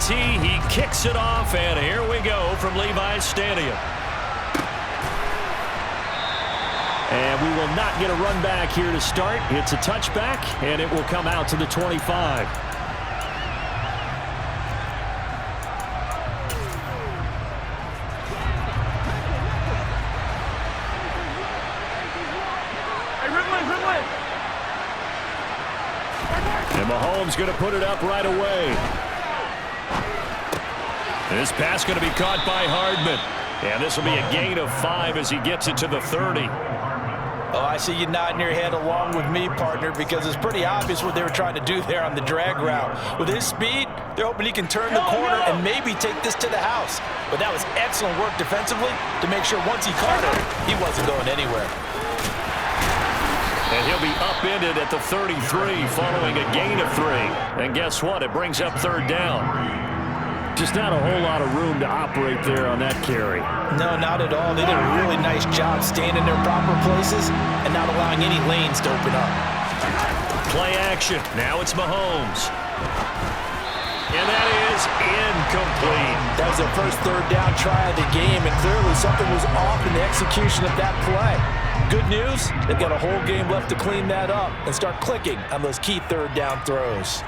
tee. He kicks it off, and here we go from Levi's Stadium. And we will not get a run back here to start. It's a touchback, and it will come out to the 25. And Mahomes going to put it up right away. This pass going to be caught by Hardman. And this will be a gain of 5 as he gets it to the 30. Oh, I see you nodding your head along with me, partner, because it's pretty obvious what they were trying to do there on the drag route. With his speed, they're hoping he can turn the corner and maybe take this to the house. But that was excellent work defensively to make sure once he caught it, he wasn't going anywhere. And he'll be upended at the 33 following a gain of 3. And guess what? It brings up 3rd down. Just not a whole lot of room to operate there on that carry. No, not at all. They did a really nice job staying in their proper places and not allowing any lanes to open up. Play action. Now it's Mahomes. And that is incomplete. That was their first 3rd down try of the game, and clearly something was off in the execution of that play. Good news, they've got a whole game left to clean that up and start clicking on those key 3rd down throws.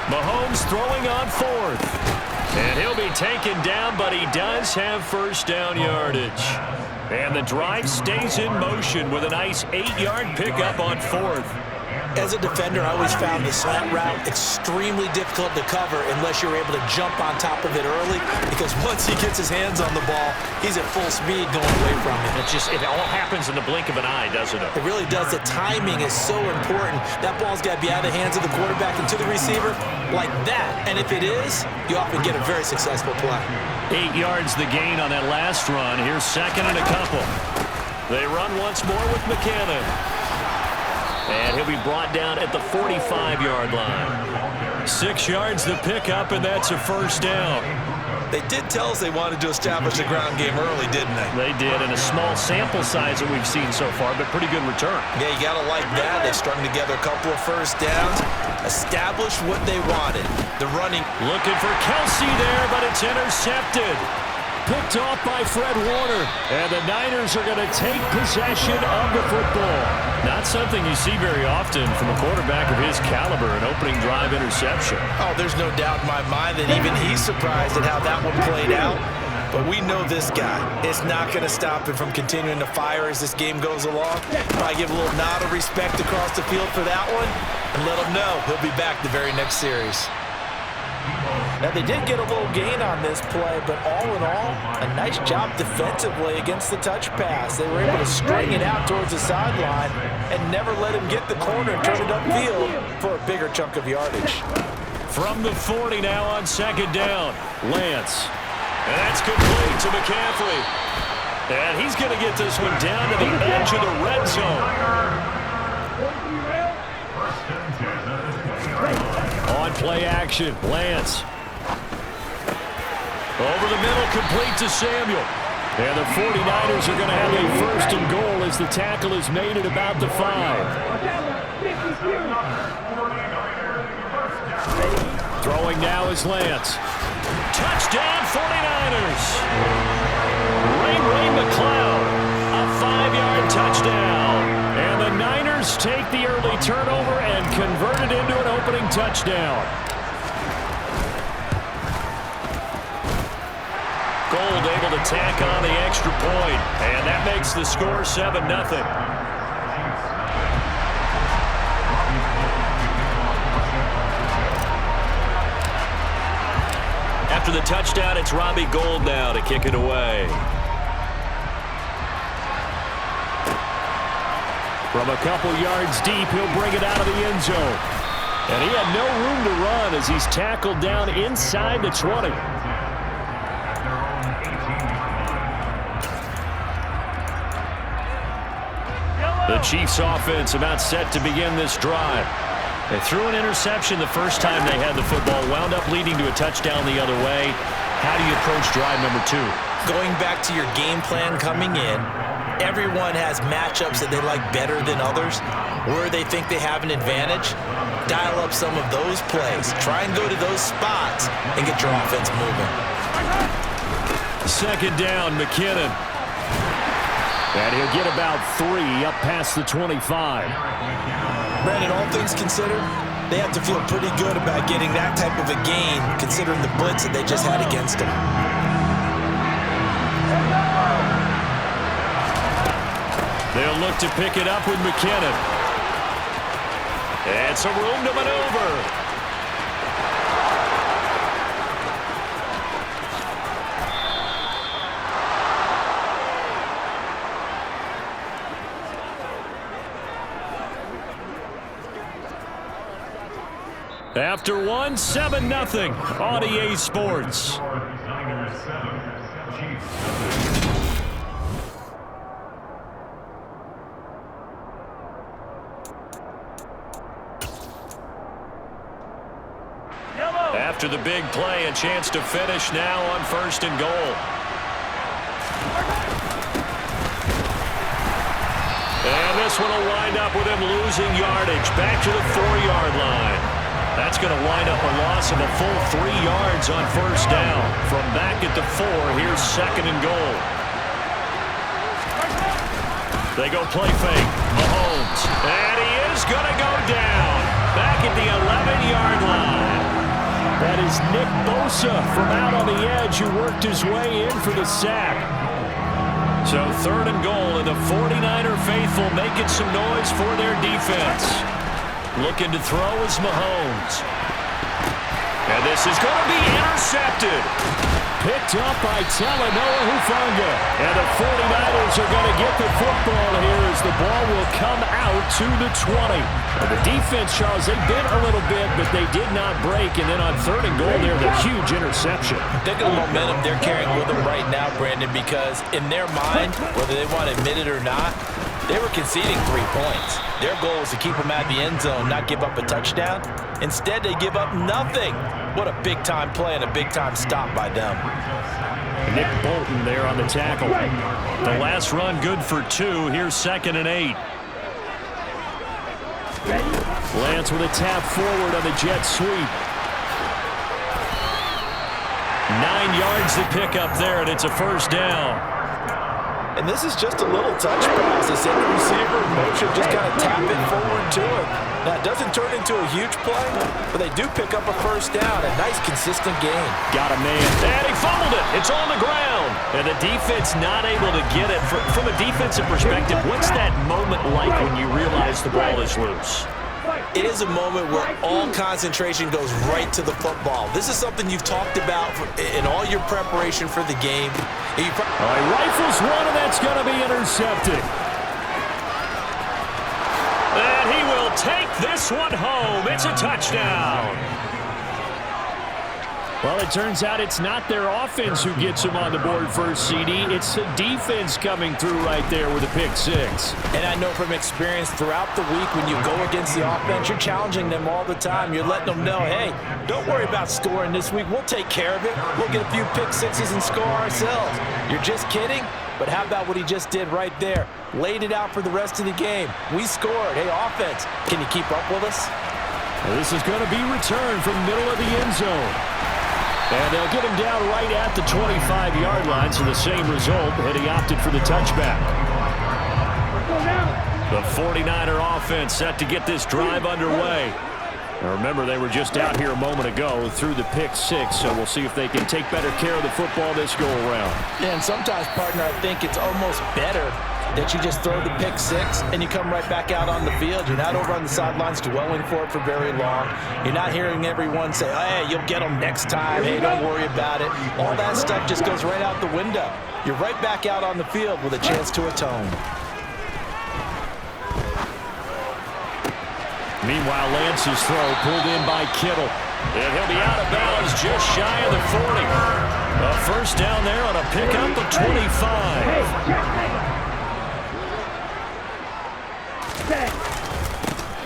Mahomes throwing on 4th. And he'll be taken down, but he does have 1st down yardage. And the drive stays in motion with a nice 8-yard pickup on 4th. As a defender, I always found the slant route extremely difficult to cover unless you're able to jump on top of it early, because once he gets his hands on the ball, he's at full speed going away from it. It all happens in the blink of an eye, doesn't it? It really does. The timing is so important. That ball's got to be out of the hands of the quarterback and to the receiver like that. And if it is, you often get a very successful play. 8 yards the gain on that last run. Here's 2nd and a couple. They run once more with McKinnon. And he'll be brought down at the 45-yard line. 6 yards the pickup, and that's a 1st down. They did tell us they wanted to establish the ground game early, didn't they? They did, and a small sample size that we've seen so far, but pretty good return. Yeah, you got to like that. They strung together a couple of 1st downs, established what they wanted. The running. Looking for Kelsey there, but it's intercepted. Picked off by Fred Warner. And the Niners are going to take possession of the football. Not something you see very often from a quarterback of his caliber, an opening drive interception. Oh, there's no doubt in my mind that even he's surprised at how that one played out. But we know this guy. It's not going to stop him from continuing to fire as this game goes along. Probably give a little nod of respect across the field for that one and let him know he'll be back the very next series. Now, they did get a little gain on this play, but all in all, a nice job defensively against the touch pass. They were able to string it out towards the sideline and never let him get the corner and turn it upfield for a bigger chunk of yardage. From the 40 now on 2nd down, Lance. And that's complete to McCaffrey. And he's going to get this one down to the edge of the red zone. On play action, Lance. Over the middle, complete to Samuel. And the 49ers are going to have a 1st and goal as the tackle is made at about the 5. Throwing now is Lance. Touchdown, 49ers. Ray McLeod, a 5-yard touchdown. And the Niners take the early turnover and convert it into an opening touchdown. Gold able to tack on the extra point, and that makes the score 7-0. After the touchdown, it's Robbie Gould now to kick it away. From a couple yards deep, he'll bring it out of the end zone. And he had no room to run as he's tackled down inside the 20. The Chiefs offense about set to begin this drive. They threw an interception the first time they had the football, wound up leading to a touchdown the other way. How do you approach drive number 2? Going back to your game plan coming in, everyone has matchups that they like better than others, where they think they have an advantage. Dial up some of those plays. Try and go to those spots and get your offense moving. Second down, McKinnon. And he'll get about 3 up past the 25. Brandon, all things considered, they have to feel pretty good about getting that type of a gain, considering the blitz that they just had against them. They'll look to pick it up with McKinnon. And some room to maneuver. After 1, 7-0 on EA Sports. After the big play, a chance to finish now on 1st and goal. And this one will wind up with him losing yardage back to the 4-yard line. That's going to wind up a loss of a full 3 yards on 1st down. From back at the 4, here's 2nd and goal. They go play fake. Mahomes. And he is going to go down. Back at the 11-yard line. That is Nick Bosa from out on the edge who worked his way in for the sack. So 3rd and goal, and the 49er faithful making some noise for their defense. Looking to throw is Mahomes. And this is going to be intercepted. Picked up by Talanoa Hufanga. And the 49ers are going to get the football here as the ball will come out to the 20. Well, the defense, Charles, they bit a little bit, but they did not break. And then on 3rd and goal there, the huge interception. Think of the momentum they're carrying with them right now, Brandon, because in their mind, whether they want to admit it or not, they were conceding 3 points. Their goal was to keep them out of the end zone, not give up a touchdown. Instead, they give up nothing. What a big-time play and a big-time stop by them. Nick Bolton there on the tackle. The last run good for 2. Here's 2nd and 8. Lance with a tap forward on the jet sweep. 9 yards to pick up there, and it's a 1st down. And this is just a little touch pass. They send the receiver in motion, just kind of tap it forward to him. Now, it doesn't turn into a huge play, but they do pick up a 1st down. A nice, consistent gain. Got a man. And he fumbled it. It's on the ground. And the defense not able to get it. From a defensive perspective, what's that moment like when you realize the ball is loose? It is a moment where all concentration goes right to the football. This is something you've talked about in all your preparation for the game. All right, rifles one, and that's going to be intercepted. And he will take this one home. It's a touchdown. Well, it turns out it's not their offense who gets them on the board first, CD. It's the defense coming through right there with a pick 6. And I know from experience throughout the week when you go against the offense, you're challenging them all the time. You're letting them know, hey, don't worry about scoring this week. We'll take care of it. We'll get a few pick 6s and score ourselves. You're just kidding? But how about what he just did right there? Laid it out for the rest of the game. We scored. Hey, offense, can you keep up with us? Well, this is going to be returned from the middle of the end zone. And they'll get him down right at the 25-yard line, so the same result, and he opted for the touchback. The 49er offense set to get this drive underway. Now remember, they were just out here a moment ago through the pick 6, so we'll see if they can take better care of the football this go-around. Yeah, and sometimes, partner, I think it's almost better that you just throw the pick 6 and you come right back out on the field. You're not over on the sidelines dwelling for it for very long. You're not hearing everyone say, hey, you'll get them next time. Hey, don't worry about it. All that stuff just goes right out the window. You're right back out on the field with a chance to atone. Meanwhile, Lance's throw pulled in by Kittle. And he'll be out of bounds just shy of the 40. A 1st down there on a pickup of 25.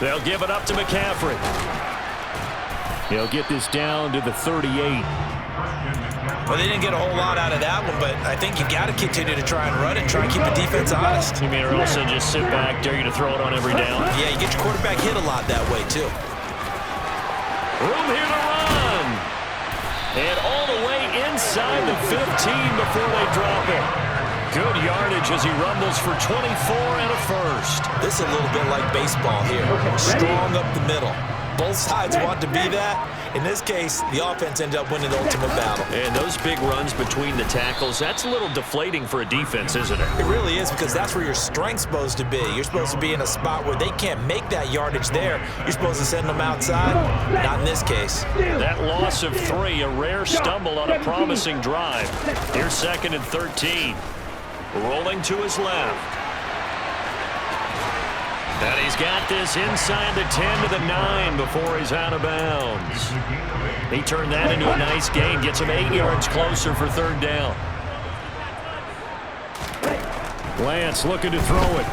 They'll give it up to McCaffrey. He'll get this down to the 38. Well, they didn't get a whole lot out of that one, but I think you got to continue to try and run it, try and keep the defense honest. You mean also just sit back, dare you to throw it on every down? Yeah, you get your quarterback hit a lot that way, too. Room here to run. And all the way inside the 15 before they drop it. Good yardage as he rumbles for 24 and a first. This is a little bit like baseball here. Strong up the middle. Both sides want to be that. In this case, the offense ended up winning the ultimate battle. And those big runs between the tackles, that's a little deflating for a defense, isn't it? It really is, because that's where your strength's supposed to be. You're supposed to be in a spot where they can't make that yardage there. You're supposed to send them outside. Not in this case. That loss of 3, a rare stumble on a promising drive. Here's 2nd and 13. Rolling to his left. And he's got this inside the 10 to the 9 before he's out of bounds. He turned that into a nice gain. Gets him 8 yards closer for 3rd down. Lance looking to throw it.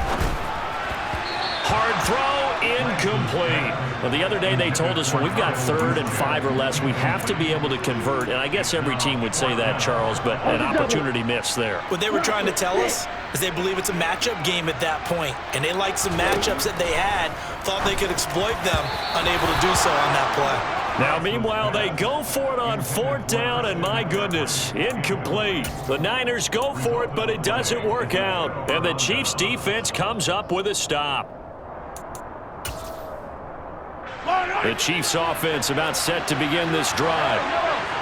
Hard throw, incomplete. Well, the other day they told us when we've got 3rd and 5 or less, we have to be able to convert. And I guess every team would say that, Charles, but an opportunity missed there. What they were trying to tell us is they believe it's a matchup game at that point, and they liked some matchups that they had, thought they could exploit them, unable to do so on that play. Now, meanwhile, they go for it on 4th down, and my goodness, incomplete. The Niners go for it, but it doesn't work out, and the Chiefs' defense comes up with a stop. The Chiefs' offense about set to begin this drive.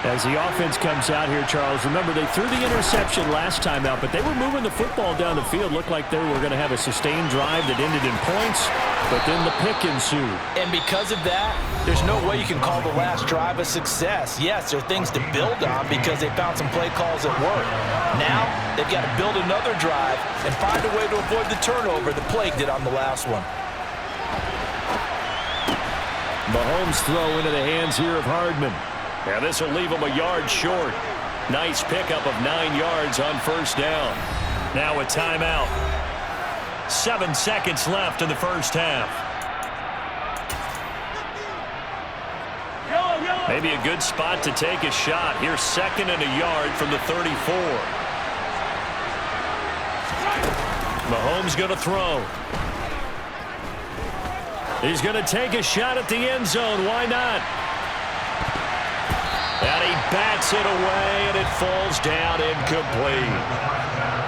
As the offense comes out here, Charles, remember they threw the interception last time out, but they were moving the football down the field. Looked like they were going to have a sustained drive that ended in points, but then the pick ensued. And because of that, there's no way you can call the last drive a success. Yes, there are things to build on because they found some play calls at work. Now, they've got to build another drive and find a way to avoid the turnover the plague did on the last one. Mahomes throw into the hands here of Hardman. Now this will leave him a yard short. Nice pickup of 9 yards on 1st down. Now a timeout. 7 seconds left in the first half. Maybe a good spot to take a shot. Here's 2nd and a yard from the 34. Mahomes going to throw. He's going to take a shot at the end zone. Why not? And he bats it away, and it falls down incomplete.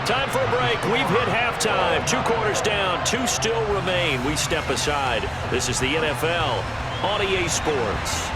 Time for a break. We've hit halftime. 2 quarters down. 2 still remain. We step aside. This is the NFL on EA Sports.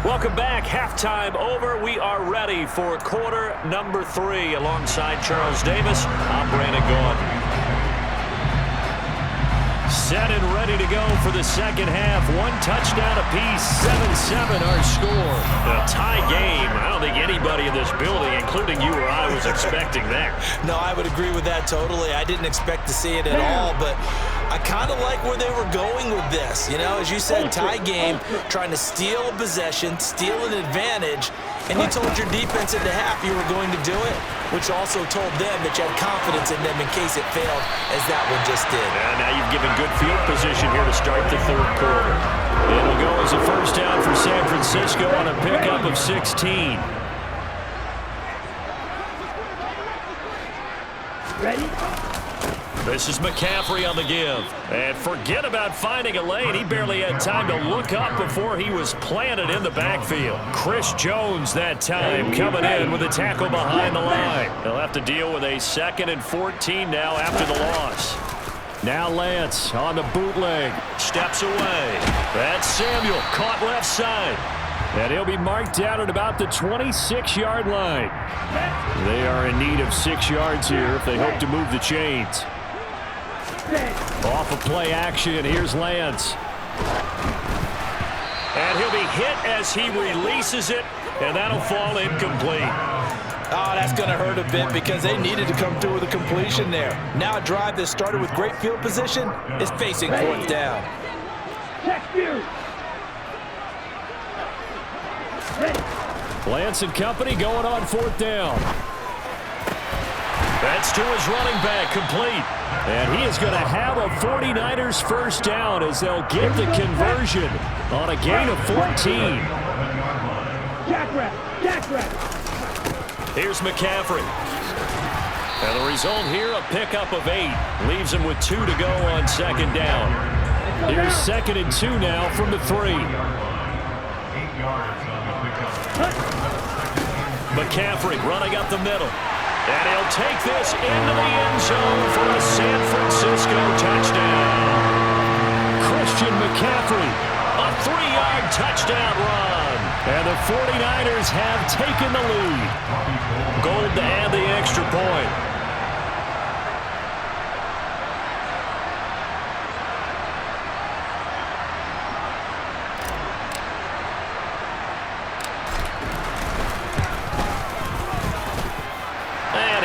Welcome back. Halftime over. We are ready for quarter number 3. Alongside Charles Davis, I'm Brandon Gaudin. Set and ready to go for the second half. 1 touchdown apiece. 7-7 our score. A tie game. I don't think anybody in this building, including you or I, was expecting that. No, I would agree with that totally. I didn't expect to see it at all, but I kind of like where they were going with this. You know, as you said, tie game, trying to steal a possession, steal an advantage, and you told your defense at the half you were going to do it, which also told them that you had confidence in them in case it failed, as that one just did. And now you've given good field position here to start the 3rd quarter. It'll go as a first down for San Francisco on a pickup of 16. Ready? This is McCaffrey on the give. And forget about finding a lane. He barely had time to look up before he was planted in the backfield. Chris Jones that time coming in with a tackle behind the line. He'll have to deal with a 2nd and 14 now after the loss. Now Lance on the bootleg. Steps away. That's Samuel caught left side. And he'll be marked down at about the 26-yard line. They are in need of 6 yards here if they hope to move the chains. Off of play action, here's Lance. And he'll be hit as he releases it, and that'll fall incomplete. Oh, that's going to hurt a bit because they needed to come through with a completion there. Now a drive that started with great field position is facing fourth down. Lance and company going on fourth down. That's to his running back, complete. And he is going to have a 49ers first down as they'll get the conversion on a gain of 14. Here's McCaffrey. And the result here, a pickup of 8. Leaves him with 2 to go on second down. Here's 2nd and 2 now from the 3. McCaffrey running up the middle. And he'll take this into the end zone for a San Francisco touchdown. Christian McCaffrey, a 3-yard touchdown run. And the 49ers have taken the lead. Gold to add the extra point.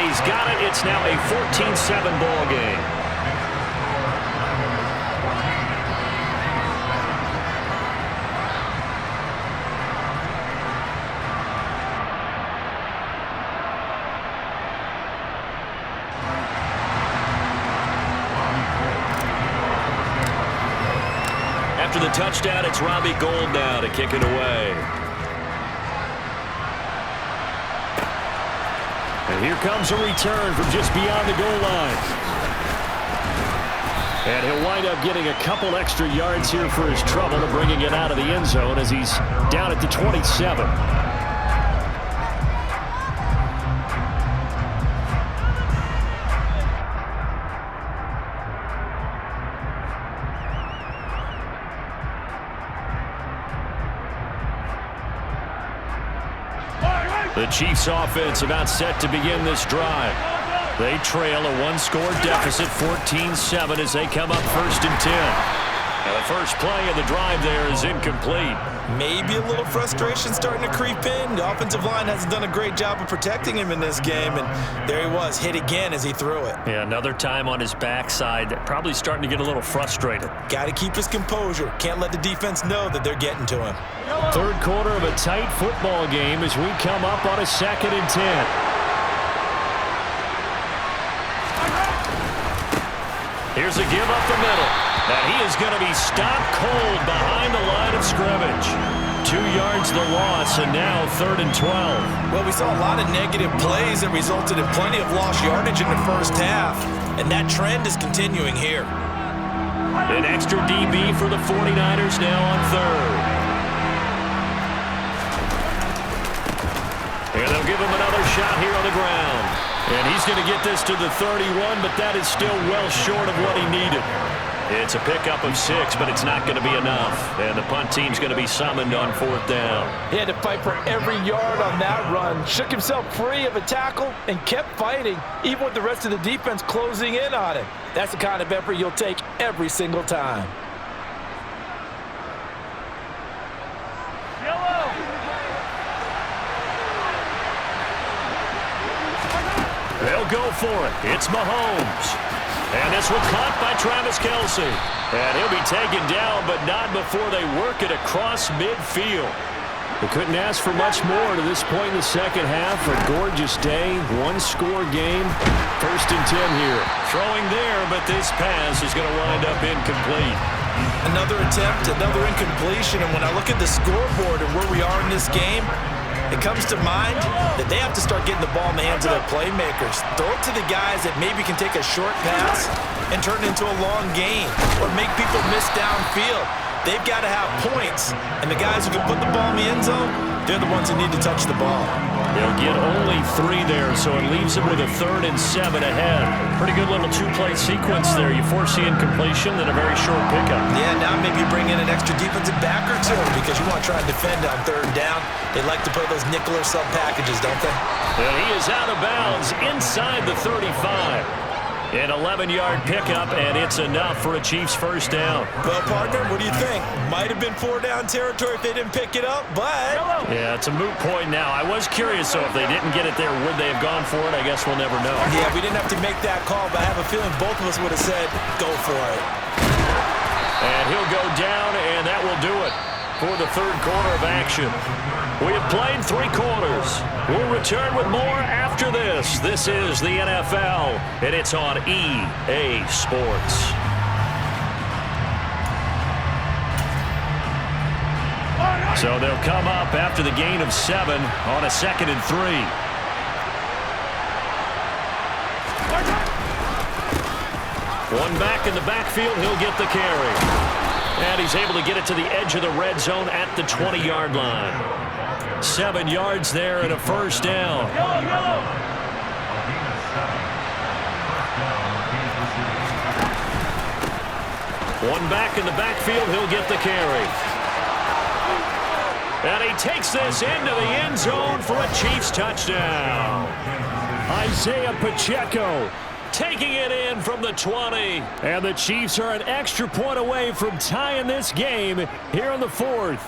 He's got it. It's now a 14-7 ball game. After the touchdown, it's Robbie Gould now to kick it away. And here comes a return from just beyond the goal line. And he'll wind up getting a couple extra yards here for his trouble to bringing it out of the end zone as he's down at the 27. The Chiefs offense about set to begin this drive. They trail a 1-score deficit, 14-7 as they come up 1st and 10. Now the first play of the drive there is incomplete. Maybe a little frustration starting to creep in. The offensive line hasn't done a great job of protecting him in this game, and there he was, hit again as he threw it. Yeah, another time on his backside, probably starting to get a little frustrated. Got to keep his composure. Can't let the defense know that they're getting to him. Third quarter of a tight football game as we come up on a 2nd and 10. Here's a give up the middle. And he is going to be stopped cold behind the line of scrimmage. 2 yards the loss, and now 3rd and 12. Well, we saw a lot of negative plays that resulted in plenty of lost yardage in the first half. And that trend is continuing here. An extra DB for the 49ers now on 3rd. And they'll give him another shot here on the ground. And he's going to get this to the 31, but that is still well short of what he needed. It's a pickup of 6, but it's not going to be enough. And the punt team's going to be summoned on 4th down. He had to fight for every yard on that run. Shook himself free of a tackle and kept fighting, even with the rest of the defense closing in on him. That's the kind of effort you'll take every single time. They'll go for it. It's Mahomes. And this one caught by Travis Kelce. And he'll be taken down, but not before they work it across midfield. They couldn't ask for much more to this point in the second half. A gorgeous day, 1-score game. 1st and 10 here. Throwing there, but this pass is going to wind up incomplete. Another attempt, another incompletion. And when I look at the scoreboard and where we are in this game, it comes to mind that they have to start getting the ball in the hands of their playmakers. Throw it to the guys that maybe can take a short pass and turn it into a long gain or make people miss downfield. They've got to have points, and the guys who can put the ball in the end zone, they're the ones that need to touch the ball. They'll get only 3 there, so it leaves them with a 3rd and 7 ahead. Pretty good little 2-play sequence there. You foresee incompletion, then a very short pickup. Yeah, now maybe you bring in an extra defensive back or two because you want to try and defend on 3rd down. They like to play those nickel or sub packages, don't they? And he is out of bounds inside the 35. An 11-yard pickup, and it's enough for a Chiefs first down. Well, partner, what do you think? Might have been 4-down territory if they didn't pick it up, but... Yeah, it's a moot point now. I was curious, so if they didn't get it there, would they have gone for it? I guess we'll never know. Yeah, we didn't have to make that call, but I have a feeling both of us would have said, go for it. And he'll go down, and that will do it for the third quarter of action. We have played 3 quarters. We'll return with more after this. This is the NFL, and it's on EA Sports. So they'll come up after the gain of 7 on a 2nd and 3. One back in the backfield, he'll get the carry. And he's able to get it to the edge of the red zone at the 20-yard line. 7 yards there and a first down. One back in the backfield, he'll get the carry. And he takes this into the end zone for a Chiefs touchdown. Isaiah Pacheco taking it in from the 20. And the Chiefs are an extra point away from tying this game here in the 4th.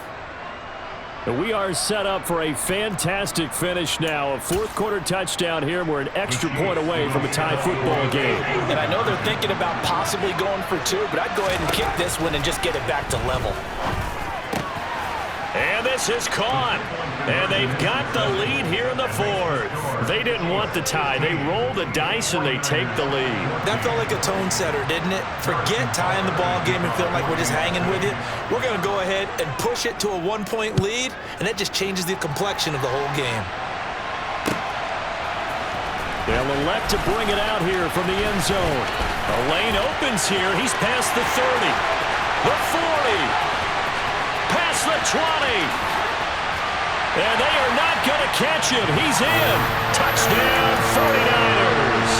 We are set up for a fantastic finish now. A 4th quarter touchdown here. We're an extra point away from a tie football game. And I know they're thinking about possibly going for 2, but I'd go ahead and kick this one and just get it back to level. And this is caught. And they've got the lead here in the 4th. They didn't want the tie. They roll the dice and they take the lead. That felt like a tone setter, didn't it? Forget tying the ball game and feeling like we're just hanging with you. We're going to go ahead and push it to a 1-point lead, and that just changes the complexion of the whole game. They'll elect to bring it out here from the end zone. The lane opens here. He's past the 30, the 40. Past the 20. And they are not going to catch him. He's in. Touchdown, 49ers.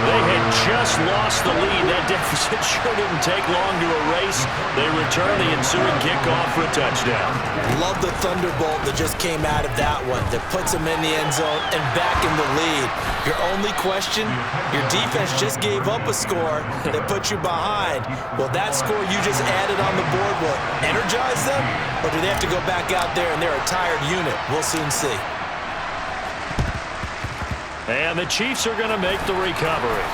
They had just lost the lead. That deficit sure didn't take long to erase. They return the ensuing kickoff for a touchdown. Love the thunderbolt that just came out of that one. That puts them in the end zone and back in the lead. Your only question, your defense just gave up a score that put you behind. Well, that score you just added on the board will energize them, or do they have to go back out there and they're a tired unit? We'll soon see. And the Chiefs are going to make the recovery.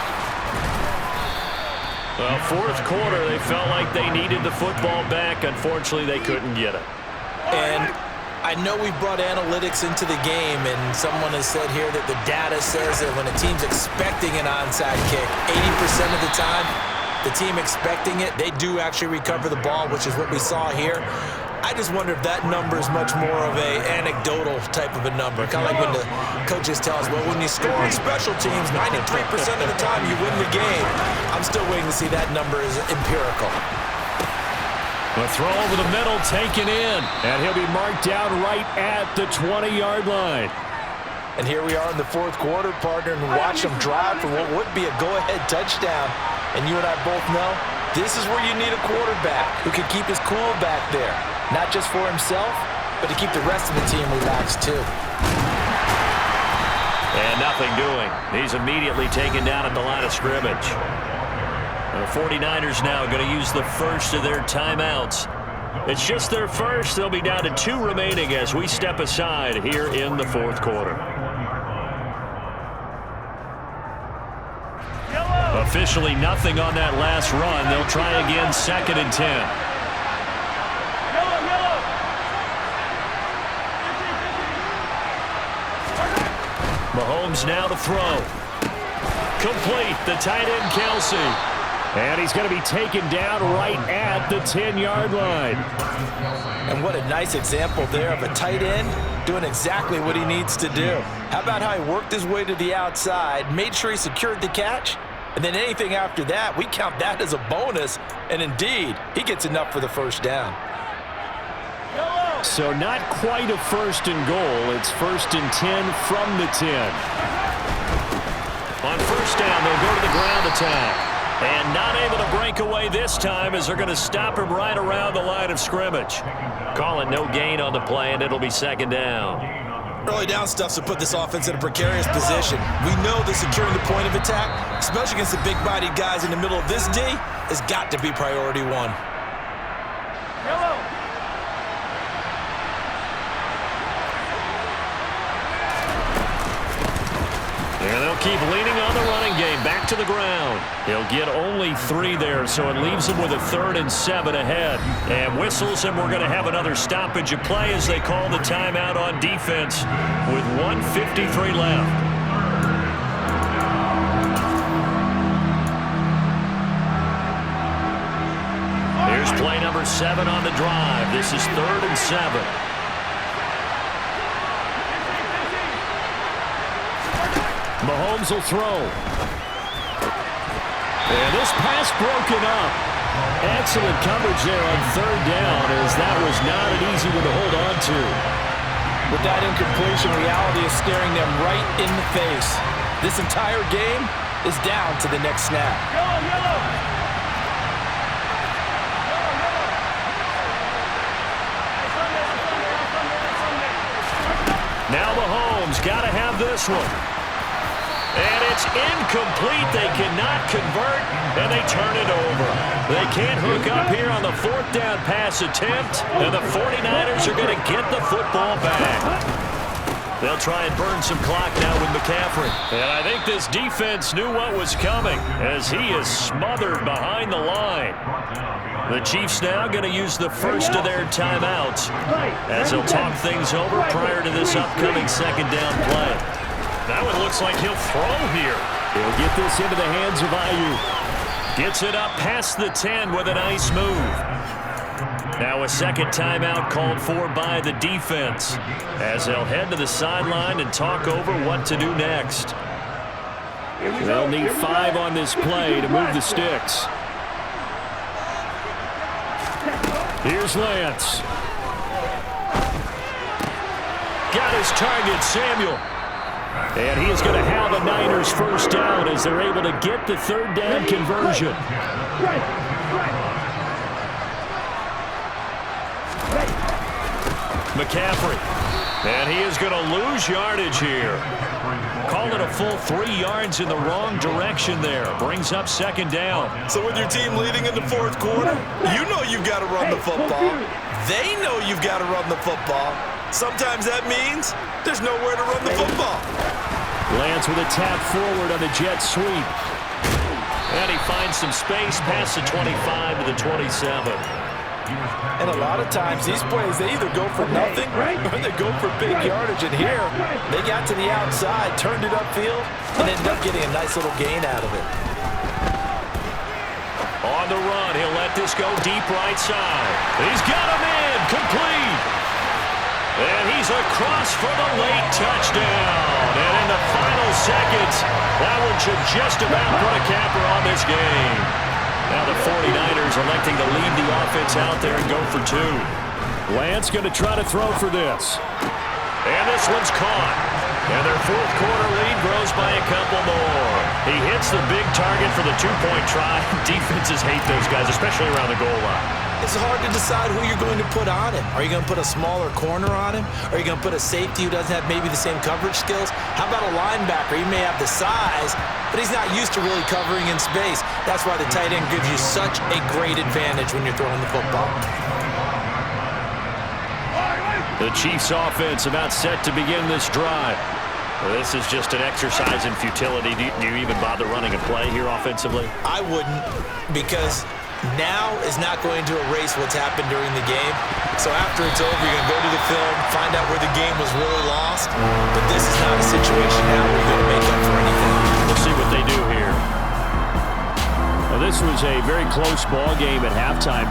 Well, 4th quarter, they felt like they needed the football back. Unfortunately, they couldn't get it. And I know we've brought analytics into the game, and someone has said here that the data says that when a team's expecting an onside kick, 80% of the time, the team expecting it, they do actually recover the ball, which is what we saw here. I just wonder if that number is much more of a anecdotal type of a number. Kind of like when the coaches tell us, well, when you score on special teams, 93% of the time you win the game. I'm still waiting to see that number is empirical. A throw over the middle, taken in. And he'll be marked down right at the 20-yard line. And here we are in the 4th quarter, partner, and watch them drive for what would be a go-ahead touchdown. And you and I both know this is where you need a quarterback who can keep his cool back there. Not just for himself, but to keep the rest of the team relaxed too. And nothing doing. He's immediately taken down at the line of scrimmage. The 49ers now going to use the first of their timeouts. It's just their first. They'll be down to 2 remaining as we step aside here in the 4th quarter. Officially nothing on that last run. They'll try again, 2nd and 10. Mahomes now to throw. Complete, the tight end Kelsey. And he's going to be taken down right at the 10-yard line. And what a nice example there of a tight end doing exactly what he needs to do. How about how he worked his way to the outside, made sure he secured the catch, and then anything after that, we count that as a bonus. And indeed, he gets enough for the first down. So not quite a 1st and goal. It's 1st and 10 from the 10. On 1st down, they'll go to the ground attack. And not able to break away this time as they're going to stop him right around the line of scrimmage. Calling no gain on the play, and it'll be 2nd down. Early down stuff to put this offense in a precarious position. We know that securing the point of attack, especially against the big-bodied guys in the middle of this D, has got to be priority one. And they'll keep leaning on the running game. Back to the ground. He'll get only 3 there, so it leaves him with a 3rd and 7 ahead. And whistles, and we're going to have another stoppage of play as they call the timeout on defense with 1:53 left. Here's play number 7 on the drive. This is 3rd and 7. Mahomes will throw. And this pass broken up. Excellent coverage there on 3rd down, as that was not an easy one to hold on to. With that incompletion, reality is staring them right in the face. This entire game is down to the next snap. Now Mahomes got to have this one. And it's incomplete. They cannot convert, and they turn it over. They can't hook up here on the 4th down pass attempt, and the 49ers are going to get the football back. They'll try and burn some clock now with McCaffrey. And I think this defense knew what was coming, as he is smothered behind the line. The Chiefs now going to use the first of their timeouts as they'll talk things over prior to this upcoming 2nd down play. That one looks like he'll throw here. He'll get this into the hands of Ayuk. Gets it up past the 10 with a nice move. Now a 2nd timeout called for by the defense as they'll head to the sideline and talk over what to do next. They'll need 5 on this play to move the sticks. Here's Lance. Got his target, Samuel. And he is going to have a Niners first down as they're able to get the 3rd down conversion. McCaffrey. And he is going to lose yardage here. Call it a full 3 yards in the wrong direction there. Brings up 2nd down. So with your team leading in the 4th quarter, you know you've got to run the football. They know you've got to run the football. Sometimes that means there's nowhere to run the football. Lance with a tap forward on the jet sweep. And he finds some space past the 25 to the 27. And a lot of times these plays, they either go for nothing or they go for big yardage. And here, they got to the outside, turned it upfield, and ended up getting a nice little gain out of it. On the run, he'll let this go deep right side. He's got him in, complete. And he's across for the late touchdown. And in the final seconds, that one should just about put a capper on this game. Now the 49ers electing to leave the offense out there and go for 2. Lance going to try to throw for this. And this one's caught. And their 4th quarter lead grows by a couple more. He hits the big target for the 2-point try. Defenses hate those guys, especially around the goal line. It's hard to decide who you're going to put on him. Are you going to put a smaller corner on him? Are you going to put a safety who doesn't have maybe the same coverage skills? How about a linebacker? He may have the size, but he's not used to really covering in space. That's why the tight end gives you such a great advantage when you're throwing the football. The Chiefs offense about set to begin this drive. This is just an exercise in futility. Do you even bother running a play here offensively? I wouldn't, because now is not going to erase what's happened during the game. So after it's over, you're going to go to the film, find out where the game was really lost. But this is not a situation now where you're going to make up for anything. We'll see what they do here. Well, this was a very close ball game at halftime.